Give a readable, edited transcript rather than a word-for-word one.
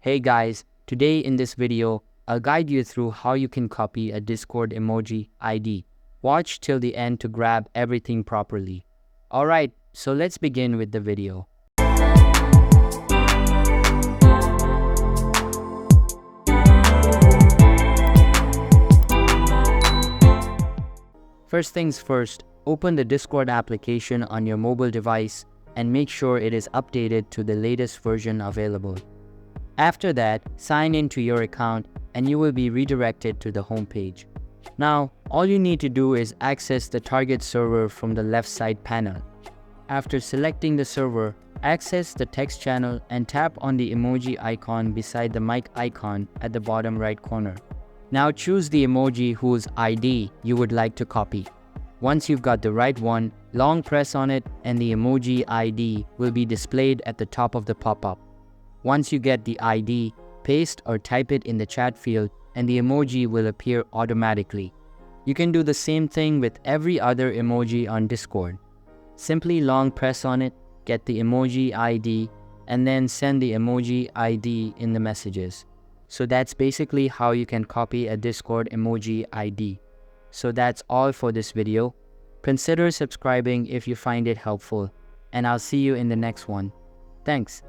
Hey guys, today in this video, I'll guide you through how you can copy a Discord emoji ID. Watch till the end to grab everything properly. Alright, so let's begin with the video. First things first, open the Discord application on your mobile device and make sure it is updated to the latest version available. After that, sign in to your account and you will be redirected to the home page. Now, all you need to do is access the target server from the left side panel. After selecting the server, access the text channel and tap on the emoji icon beside the mic icon at the bottom right corner. Now choose the emoji whose ID you would like to copy. Once you've got the right one, long press on it and the emoji ID will be displayed at the top of the pop-up. Once you get the ID, paste or type it in the chat field and the emoji will appear automatically. You can do the same thing with every other emoji on Discord. Simply long press on it, get the emoji ID, and then send the emoji ID in the messages. So that's basically how you can copy a Discord emoji ID. So that's all for this video. Consider subscribing if you find it helpful, and I'll see you in the next one. Thanks.